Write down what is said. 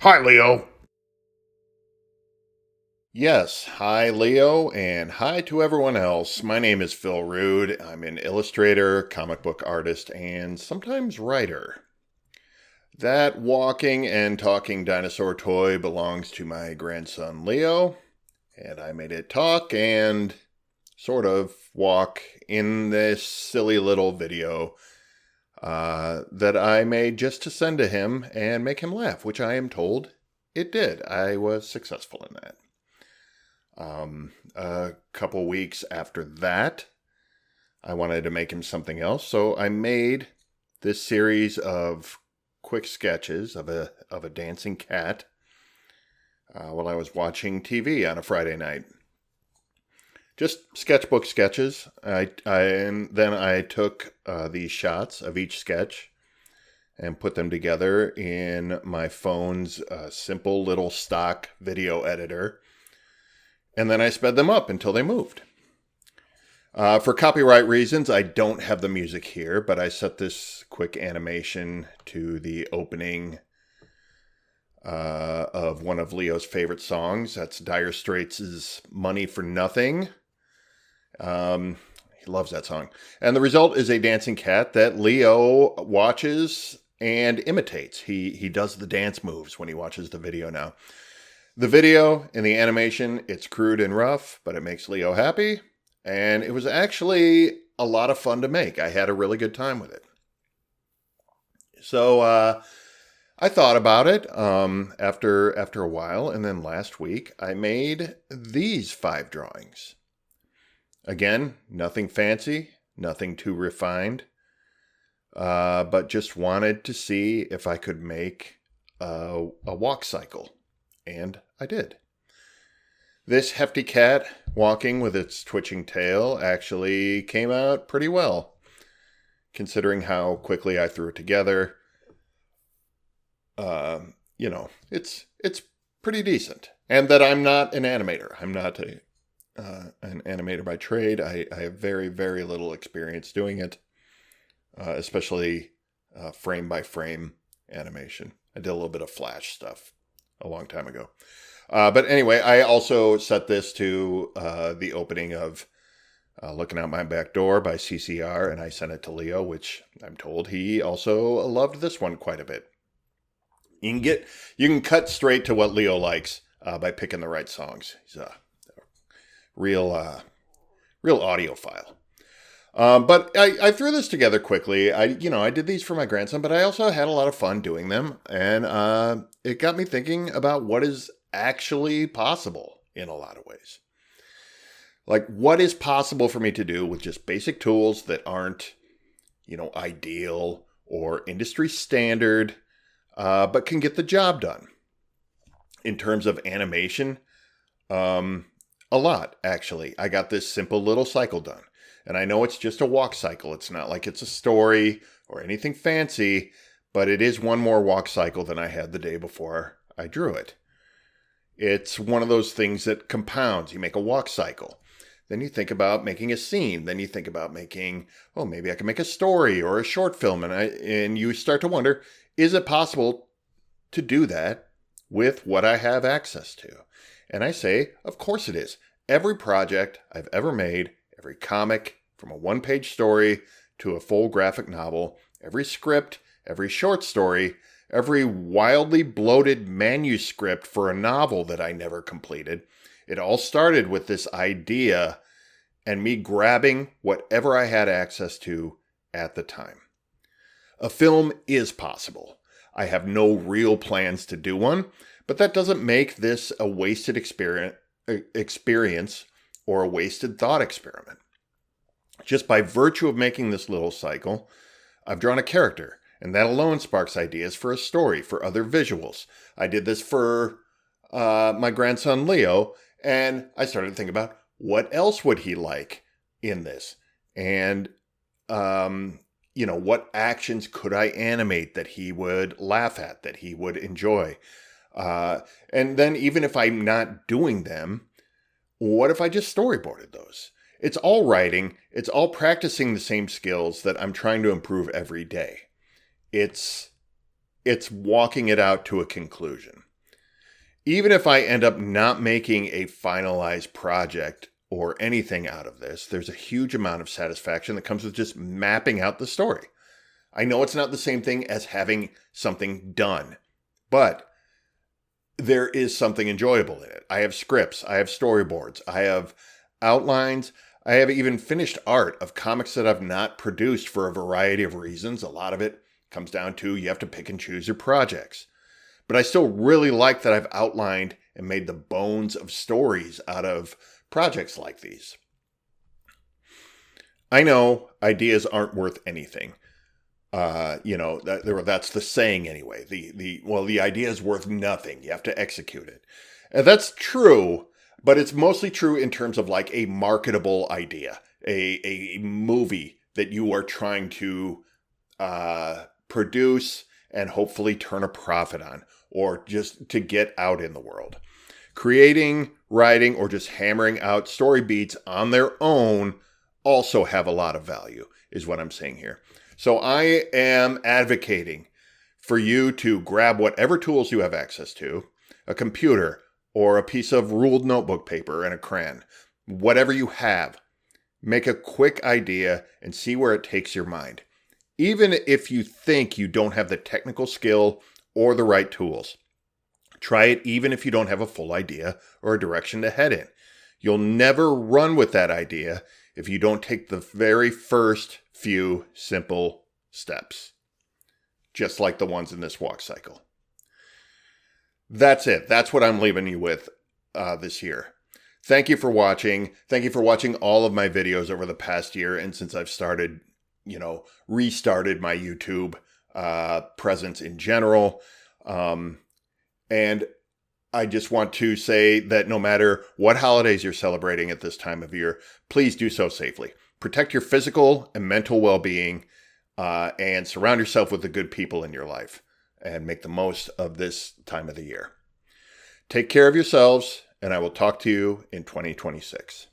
Hi, Leo. Yes, hi, Leo, and hi to everyone else. My name is Phil Rude. I'm an illustrator, comic book artist, and sometimes writer. That walking and talking dinosaur toy belongs to my grandson, Leo, and I made it talk and sort of walk in this silly little video that I made just to send to him and make him laugh, which I am told it did. I was successful in that. A couple weeks after that, I wanted to make him something else, so I made this series of quick sketches of a dancing cat while I was watching TV on a Friday night. Just sketchbook sketches. And then I took these shots of each sketch and put them together in my phone's simple little stock video editor. And then I sped them up until they moved. For copyright reasons, I don't have the music here, but I set this quick animation to the opening of one of Leo's favorite songs. That's Dire Straits' Money for Nothing. He loves that song. And the result is a dancing cat that Leo watches and imitates. He does the dance moves when he watches the video now. The video and the animation, it's crude and rough, but it makes Leo happy. And it was actually a lot of fun to make. I had a really good time with it. So I thought about it after a while. And then last week, I made these 5 drawings. Again, nothing fancy, nothing too refined. But just wanted to see if I could make a walk cycle. And I did. This hefty cat walking with its twitching tail actually came out pretty well, considering how quickly I threw it together. It's pretty decent. And that I'm not an animator. I'm not an animator by trade. I have very, very little experience doing it, especially frame by frame animation. I did a little bit of Flash stuff a long time ago. But anyway, I also set this to the opening of Looking Out My Back Door by CCR, and I sent it to Leo, which I'm told he also loved this one quite a bit. You can cut straight to what Leo likes by picking the right songs. He's a real audiophile. But I threw this together quickly. I did these for my grandson, but I also had a lot of fun doing them. And it got me thinking about what is actually possible in a lot of ways. Like, what is possible for me to do with just basic tools that aren't, ideal or industry standard, but can get the job done. In terms of animation, a lot, actually. I got this simple little cycle done. And I know it's just a walk cycle. It's not like it's a story or anything fancy, but it is one more walk cycle than I had the day before I drew it. It's one of those things that compounds. You make a walk cycle. Then you think about making a scene. Then you think about making, maybe I can make a story or a short film. And you start to wonder, is it possible to do that with what I have access to? And I say, of course it is. Every project I've ever made, every comic, from a one-page story to a full graphic novel, every script, every short story, every wildly bloated manuscript for a novel that I never completed, it all started with this idea and me grabbing whatever I had access to at the time. A film is possible. I have no real plans to do one, but that doesn't make this a wasted experience or a wasted thought experiment. Just by virtue of making this little cycle, I've drawn a character, and that alone sparks ideas for a story, for other visuals. I did this for my grandson Leo, and I started to think about what else would he like in this? And, what actions could I animate that he would laugh at, that he would enjoy? And then even if I'm not doing them, what if I just storyboarded those? It's all writing. It's all practicing the same skills that I'm trying to improve every day. It's walking it out to a conclusion. even if I end up not making a finalized project or anything out of this, there's a huge amount of satisfaction that comes with just mapping out the story. I know it's not the same thing as having something done, but there is something enjoyable in it. I have scripts, I have storyboards, I have outlines, I have even finished art of comics that I've not produced for a variety of reasons. A lot of it comes down to you have to pick and choose your projects. But I still really like that I've outlined and made the bones of stories out of projects like these. I know ideas aren't worth anything. That's the saying anyway. The idea is worth nothing. You have to execute it. And that's true, but it's mostly true in terms of like a marketable idea, a movie that you are trying to produce and hopefully turn a profit on, or just to get out in the world. Creating, writing, or just hammering out story beats on their own also have a lot of value, is what I'm saying here. So I am advocating for you to grab whatever tools you have access to, a computer or a piece of ruled notebook paper and a crayon, whatever you have. Make a quick idea and see where it takes your mind. Even if you think you don't have the technical skill or the right tools. Try it even if you don't have a full idea or a direction to head in. You'll never run with that idea if you don't take the very first few simple steps, just like the ones in this walk cycle. That's it. That's what I'm leaving you with this year. Thank you for watching. Thank you for watching all of my videos over the past year and since I've started, restarted my YouTube presence in general. And I just want to say that no matter what holidays you're celebrating at this time of year, please do so safely. Protect your physical and mental well-being, and surround yourself with the good people in your life and make the most of this time of the year. Take care of yourselves, and I will talk to you in 2026.